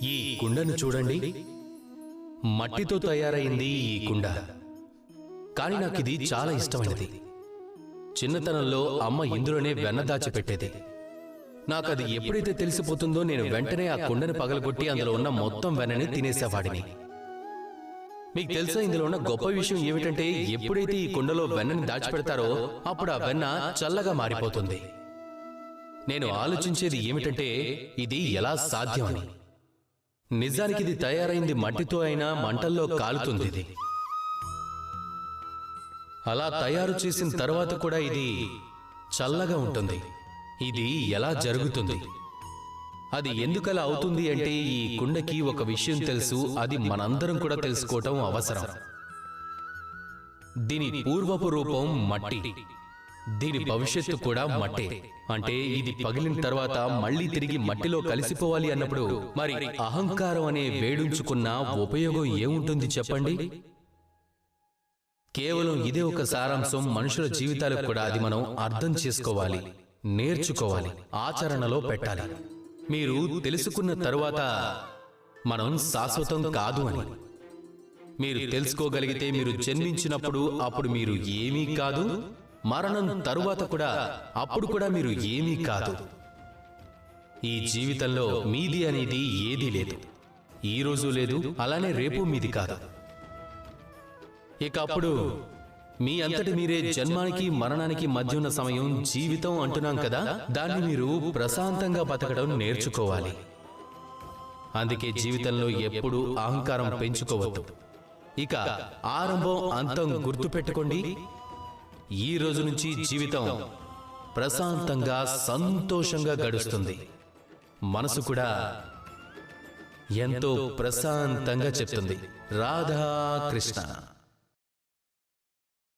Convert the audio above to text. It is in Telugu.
ఈ కుండను చూడండి. మట్టితో తయారైంది ఈ కుండ. కానీ నాకిది చాలా ఇష్టమైనది. చిన్నతనంలో అమ్మ ఇందులోనే వెన్న దాచిపెట్టేది. నాకది ఎప్పుడైతే తెలిసిపోతుందో నేను వెంటనే ఆ కుండను పగలగొట్టి అందులో ఉన్న మొత్తం వెన్నని తినేసేవాడిని. మీకు తెలుసా, ఇందులో ఉన్న గొప్ప విషయం ఏమిటంటే ఎప్పుడైతే ఈ కుండలో వెన్నని దాచిపెడతారో అప్పుడు ఆ వెన్న చల్లగా మారిపోతుంది. నేను ఆలోచించేది ఏమిటంటే ఇది ఎలా సాధ్యం అని. నిజానికి ఇది తయారైంది మట్టితో అయినా మంటల్లో కాలుతుంది. ఇది అలా తయారు చేసిన తర్వాత కూడా ఇది చల్లగా ఉంటుంది. ఇది ఎలా జరుగుతుంది? అది ఎందుకలా అవుతుంది అంటే ఈ కుండకి ఒక విషయం తెలుసు. అది మనందరం కూడా తెలుసుకోవటం అవసరం. దీని పూర్వపు రూపం మట్టి, దీని భవిష్యత్తు కూడా మట్టే. అంటే ఇది పగిలిన తర్వాత మళ్లీ తిరిగి మట్టిలో కలిసిపోవాలి అన్నప్పుడు మరి అహంకారం అనే వేడుంచుకున్న ఉపయోగం ఏముంటుంది చెప్పండి? కేవలం ఇదే ఒక సారాంశం. మనుషుల జీవితాలకు కూడా అది మనం అర్థం చేసుకోవాలి, నేర్చుకోవాలి, ఆచరణలో పెట్టాలి. మీరు తెలుసుకున్న తరువాత మనం శాశ్వతం కాదు అని మీరు తెలుసుకోగలిగితే మీరు జన్మించినప్పుడు అప్పుడు మీరు ఏమీ కాదు, మరణం తరువాత కూడా అప్పుడు కూడా మీరు ఏమీ కాదు. ఈ జీవితంలో మీది అనేది ఏదీ లేదు. ఈ రోజు లేదు, అలానే రేపు మీది కాదు. ఇక అప్పుడు మీ అంతటి మీరే జన్మానికి మరణానికి మధ్య ఉన్న సమయం జీవితం అంటున్నాం కదా, దాన్ని మీరు ప్రశాంతంగా బతకడం నేర్చుకోవాలి. అందుకే జీవితంలో ఎప్పుడూ అహంకారం పెంచుకోవద్దు. ఇక ఆరంభం అంతం గుర్తుపెట్టుకోండి. ఈ రోజు నుంచి జీవితం ప్రశాంతంగా సంతోషంగా గడుస్తుంది. మనసు కూడా ఎంతో ప్రశాంతంగా చెప్తుంది రాధా కృష్ణ.